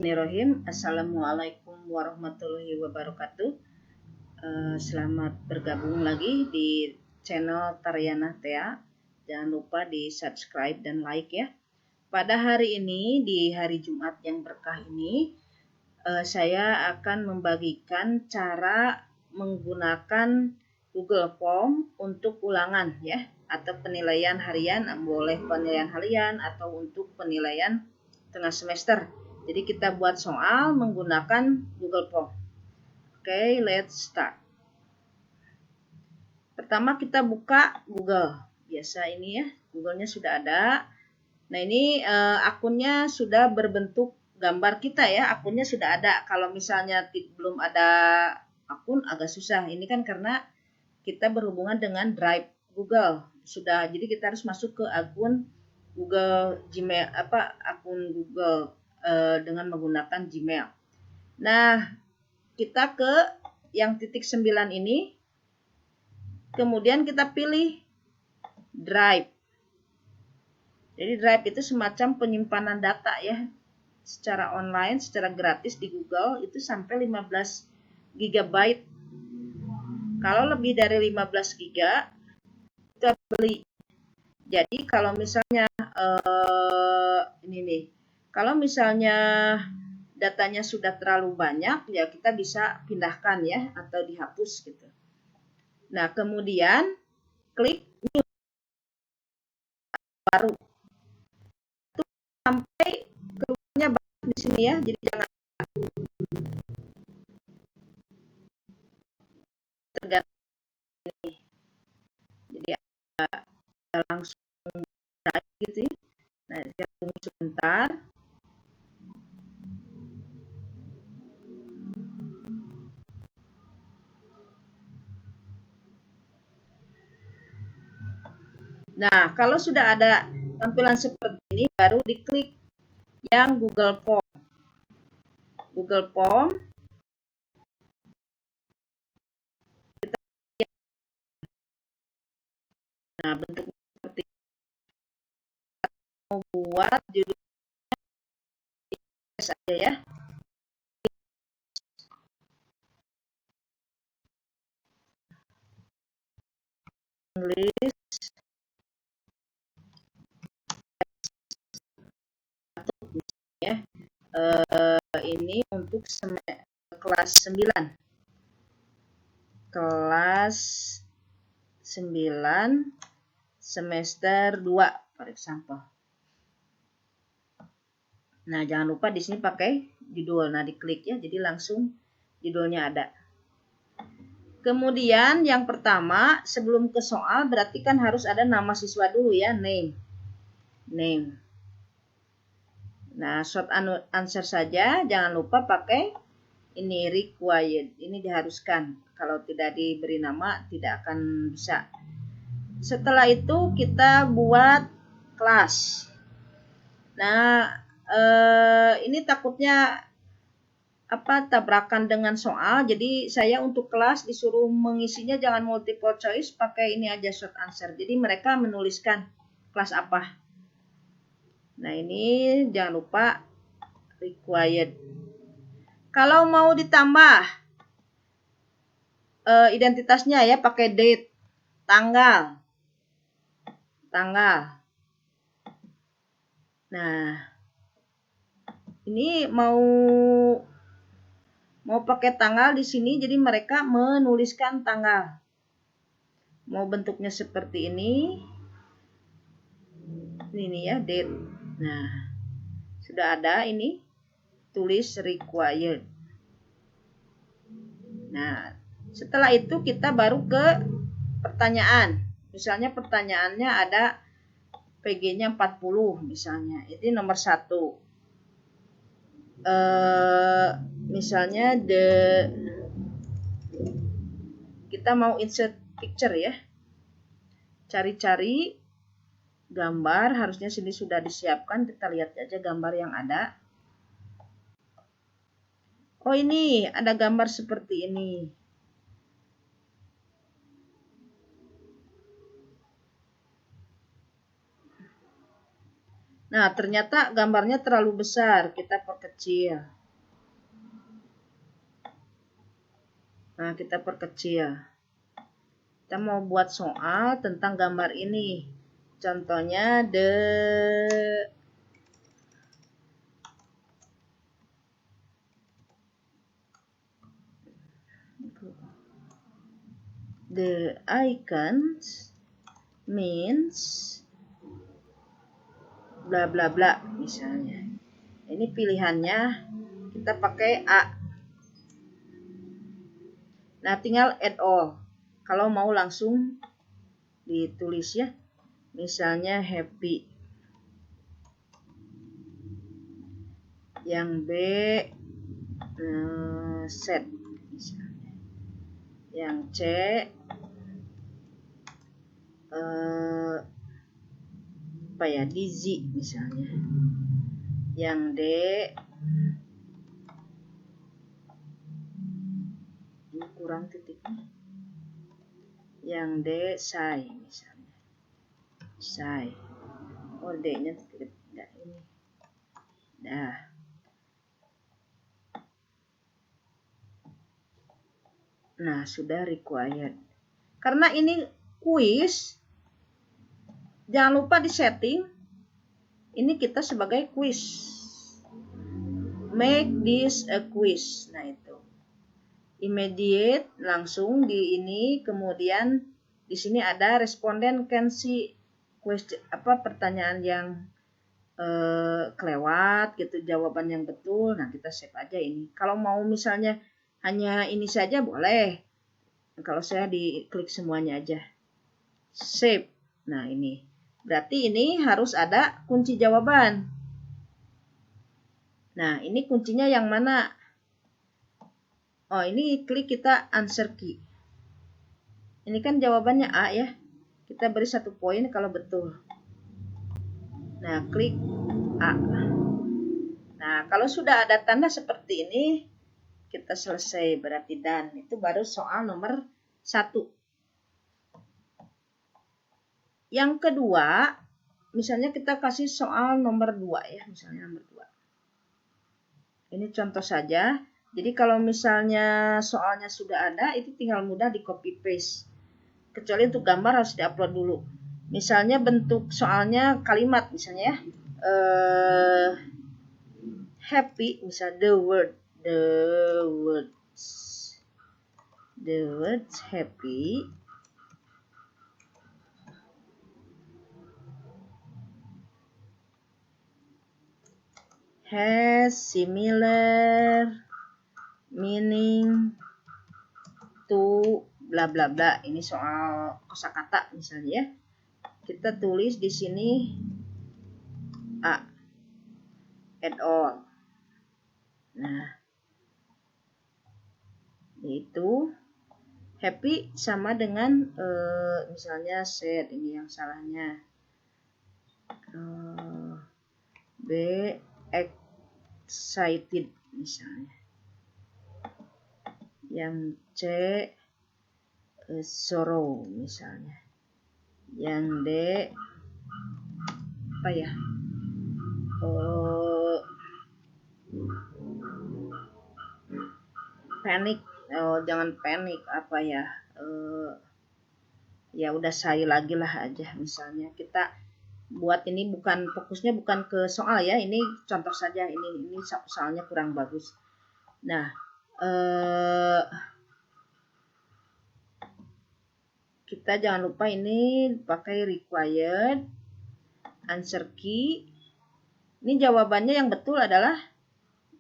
Bismillahirrahmanirrahim. Assalamualaikum warahmatullahi wabarakatuh. Selamat bergabung lagi di channel Taryana Tea. Jangan lupa di subscribe dan like ya. Pada hari ini, di hari Jumat yang berkah ini, saya akan membagikan cara menggunakan Google Form untuk ulangan ya, atau penilaian harian, boleh penilaian harian atau untuk penilaian tengah semester. Jadi kita buat soal menggunakan Google Form. Oke, let's start. Pertama kita buka Google. Biasa ini ya, Google-nya sudah ada. Nah ini akunnya sudah berbentuk gambar kita ya, akunnya sudah ada. Kalau misalnya belum ada akun agak susah. Ini kan karena kita berhubungan dengan Drive Google. Sudah, jadi kita harus masuk ke akun Google Gmail, akun Google dengan menggunakan Gmail. Nah, kita ke yang titik 9 ini, kemudian kita pilih Drive. Jadi Drive itu semacam penyimpanan data ya, secara online, secara gratis di Google itu sampai 15 GB. Kalau lebih dari 15 GB, kita beli. Jadi kalau misalnya ini nih, kalau misalnya datanya sudah terlalu banyak, ya kita bisa pindahkan ya, atau dihapus gitu. Nah, kemudian klik new baru. Itu sampai keluarnya banyak di sini ya, jadi jangan tergantung ini. Jadi langsung gitu ya. Nah, kita tunggu sebentar. Nah, kalau sudah ada tampilan seperti ini, baru diklik yang Google Form. Google Form. Nah, bentuknya seperti mau buat judulnya saja ya. English ya. Ini untuk kelas 9. Kelas 9 semester 2 for example. Nah, jangan lupa di sini pakai judul. Nah, diklik ya, jadi langsung judulnya ada. Kemudian yang pertama, sebelum ke soal berarti kan harus ada nama siswa dulu ya, name. Nah, short answer saja, jangan lupa pakai ini required. Ini diharuskan. Kalau tidak diberi nama tidak akan bisa. Setelah itu kita buat kelas. Nah, ini takutnya tabrakan dengan soal. Jadi saya untuk kelas disuruh mengisinya jangan multiple choice, pakai ini aja short answer. Jadi mereka menuliskan kelas apa. Nah, ini jangan lupa required. Kalau mau ditambah identitasnya ya pakai date, tanggal. Nah, ini mau pakai tanggal di sini, jadi mereka menuliskan tanggal. Mau bentuknya seperti ini ya, date. Nah, sudah ada ini, tulis required. Nah, setelah itu kita baru ke pertanyaan. Misalnya pertanyaannya ada PG-nya 40 misalnya. Ini nomor 1. Misalnya kita mau insert picture ya. Cari-cari gambar, harusnya sini sudah disiapkan. Kita lihat aja gambar yang ada. Oh, ini ada gambar seperti ini. Nah, ternyata gambarnya terlalu besar. Kita perkecil. Nah, kita perkecil. Kita mau buat soal tentang gambar ini. Contohnya the icons means bla bla bla misalnya. Ini pilihannya kita pakai A. Nah, tinggal add all. Kalau mau langsung ditulis ya. Misalnya happy. Yang B sad misalnya. Yang C apa ya, dizzy misalnya. Yang D ini kurang titiknya. Yang D shy misalnya. Shy. Oh, D-nya tidak ini. Nah. Nah, sudah required. Karena ini kuis, jangan lupa di setting. Ini kita sebagai quiz. Make this a quiz. Nah, itu. Immediate langsung di ini, kemudian di sini ada responden can see question, pertanyaan yang kelewat gitu, jawaban yang betul. Nah, kita save aja ini. Kalau mau misalnya hanya ini saja boleh. Kalau saya diklik semuanya aja. Save. Nah, ini. Berarti ini harus ada kunci jawaban. Nah, ini kuncinya yang mana? Oh, ini klik kita answer key. Ini kan jawabannya A ya. Kita beri 1 poin kalau betul. Nah, klik A. Nah, kalau sudah ada tanda seperti ini, kita selesai, berarti done. Itu baru soal nomor 1. Yang kedua, misalnya kita kasih soal nomor 2 ya, misalnya nomor 2. Ini contoh saja. Jadi kalau misalnya soalnya sudah ada, itu tinggal mudah di copy paste. Kecuali untuk gambar harus diupload dulu. Misalnya bentuk soalnya kalimat misalnya ya. Happy, misal the words happy has similar meaning to bla bla bla. Ini soal kosakata misalnya ya. Kita tulis di sini A, add all. Nah, itu happy sama dengan misalnya sad, ini yang salahnya. B, excited misalnya. Yang C, sorrow misalnya. Yang D, apa ya? Panic. Oh, jangan panik, apa ya? Ya udah saya lagi lah aja misalnya. Kita buat ini fokusnya bukan ke soal ya. Ini contoh saja, ini soalnya kurang bagus. Nah, kita jangan lupa ini pakai required answer key. Ini jawabannya yang betul adalah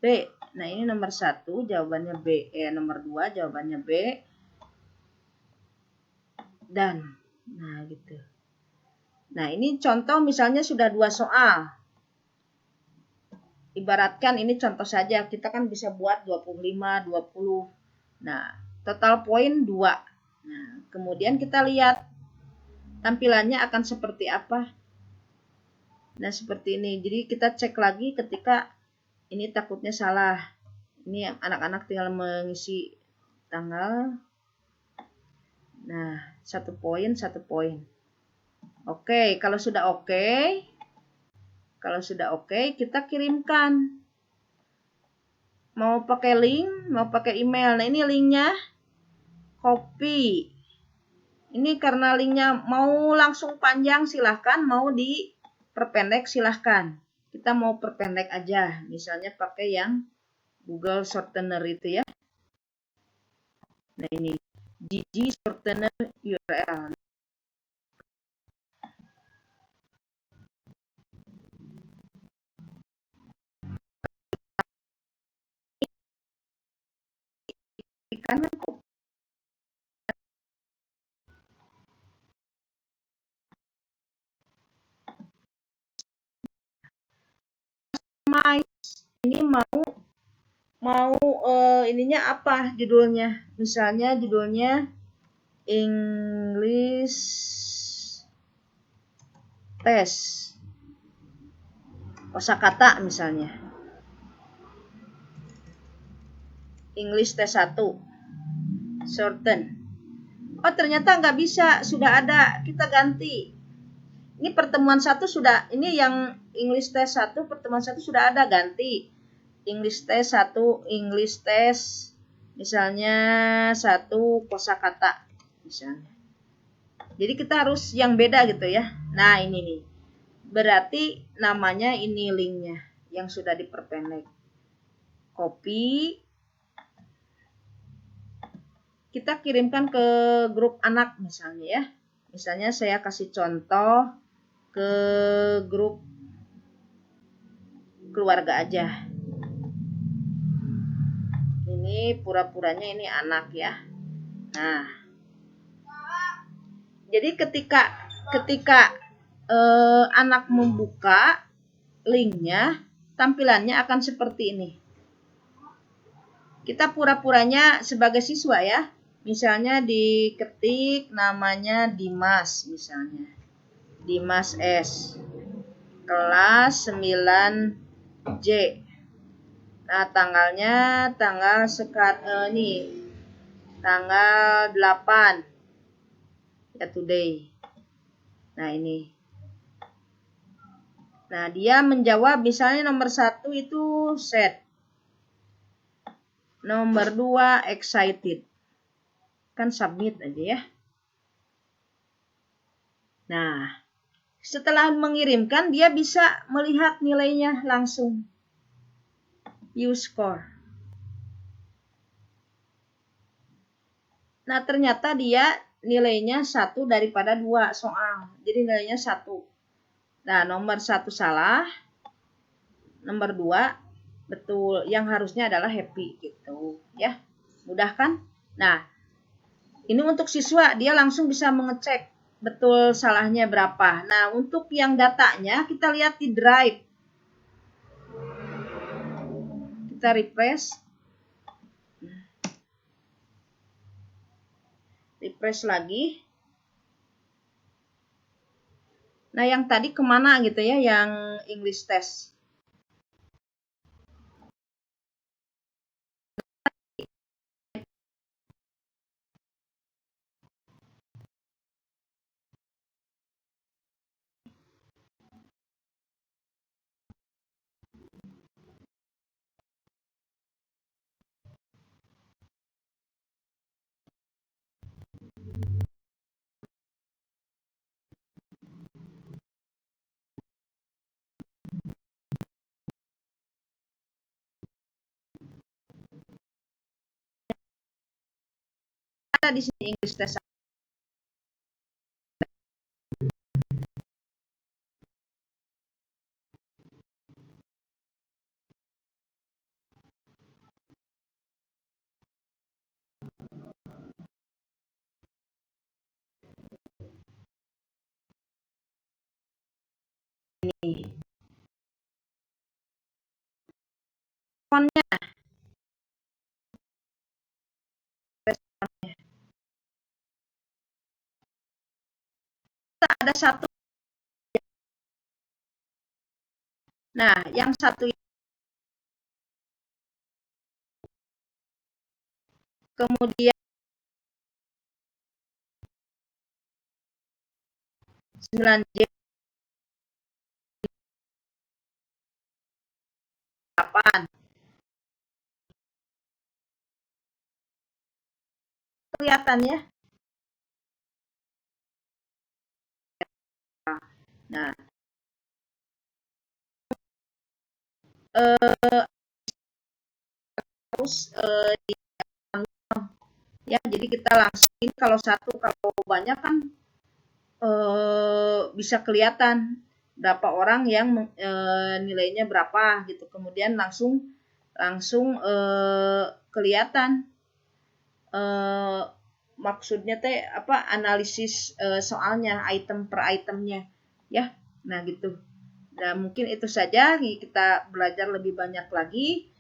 B. Nah, ini nomor 1 jawabannya B. Nomor 2 jawabannya B. Dan nah gitu. Nah, ini contoh misalnya sudah 2 soal. Ibaratkan ini contoh saja, kita kan bisa buat 25, 20. Nah, total poin 2. Nah, kemudian kita lihat tampilannya akan seperti apa. Nah, seperti ini. Jadi kita cek lagi ketika ini takutnya salah. Ini anak-anak tinggal mengisi tanggal. Nah, 1 poin, 1 poin. Oke, kalau sudah oke, Kalau sudah oke, kita kirimkan. Mau pakai link, mau pakai email. Nah, ini linknya. Copy. Ini karena linknya mau langsung panjang silahkan, mau diperpendek silahkan. Kita mau perpendek aja, misalnya pakai yang Google Shortener itu ya. Nah ini, GG Shortener URL. Kan ini mau ininya apa judulnya? Misalnya judulnya English Test kosakata misalnya. English Test 1 shorten. Oh ternyata nggak bisa, sudah ada, kita ganti. Ini pertemuan 1 sudah, ini yang English Test 1 pertemuan 1 sudah ada, ganti. English Test 1, English Test misalnya 1 kosakata misalnya. Jadi kita harus yang beda gitu ya. Nah ini nih, berarti namanya ini linknya yang sudah diperpendek. Copy, kita kirimkan ke grup anak misalnya ya. Misalnya saya kasih contoh ke grup keluarga aja. Ini pura-puranya ini anak ya. Nah, jadi ketika anak membuka linknya, tampilannya akan seperti ini. Kita pura-puranya sebagai siswa ya. Misalnya diketik namanya Dimas misalnya. Dimas S. Kelas 9J. Nah, tanggalnya tanggal tanggal 8 ya today. Nah, ini. Nah, dia menjawab misalnya nomor 1 itu sad. Nomor 2 excited. Kan submit aja ya. Nah, setelah mengirimkan dia bisa melihat nilainya langsung. View score. Nah, ternyata dia nilainya 1 daripada 2 soal. Jadi nilainya 1. Nah, nomor 1 salah. Nomor 2 betul. Yang harusnya adalah happy gitu, ya. Mudah kan? Nah, ini untuk siswa dia langsung bisa mengecek betul salahnya berapa. Nah, untuk yang datanya kita lihat di Drive. Kita refresh. Refresh lagi. Nah, yang tadi kemana gitu ya, yang English test. Ada di sini English test. Ini. Responnya. Responnya. Ada satu. Nah, yang satu kemudian 9J 8. Kelihatan ya? Nah, terus ya, jadi kita langsung ini kalau satu, kalau banyak kan bisa kelihatan berapa orang yang nilainya berapa gitu. Kemudian langsung kelihatan maksudnya teh apa, analisis soalnya item per itemnya ya. Nah gitu. Nah mungkin itu saja, kita belajar lebih banyak lagi.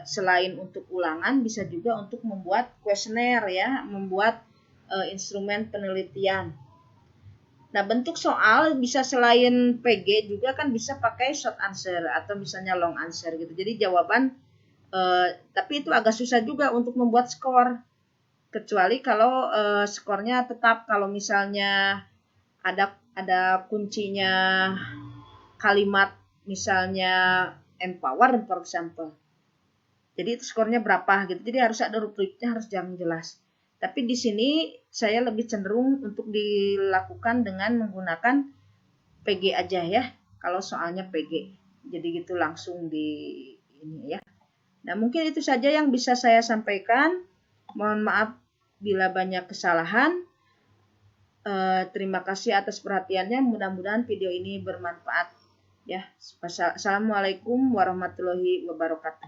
Selain untuk ulangan, bisa juga untuk membuat kuesioner ya, membuat instrumen penelitian. Nah, bentuk soal bisa selain PG juga kan bisa pakai short answer atau misalnya long answer gitu. Jadi jawaban, tapi itu agak susah juga untuk membuat skor. Kecuali kalau skornya tetap, kalau misalnya ada kuncinya kalimat misalnya empower for example. Jadi itu skornya berapa gitu. Jadi harus ada rubriknya, harus yang jelas. Tapi di sini saya lebih cenderung untuk dilakukan dengan menggunakan PG aja ya. Kalau soalnya PG. Jadi gitu langsung di ini ya. Nah, mungkin itu saja yang bisa saya sampaikan. Mohon maaf bila banyak kesalahan. Terima kasih atas perhatiannya. Mudah-mudahan video ini bermanfaat ya. Assalamualaikum warahmatullahi wabarakatuh.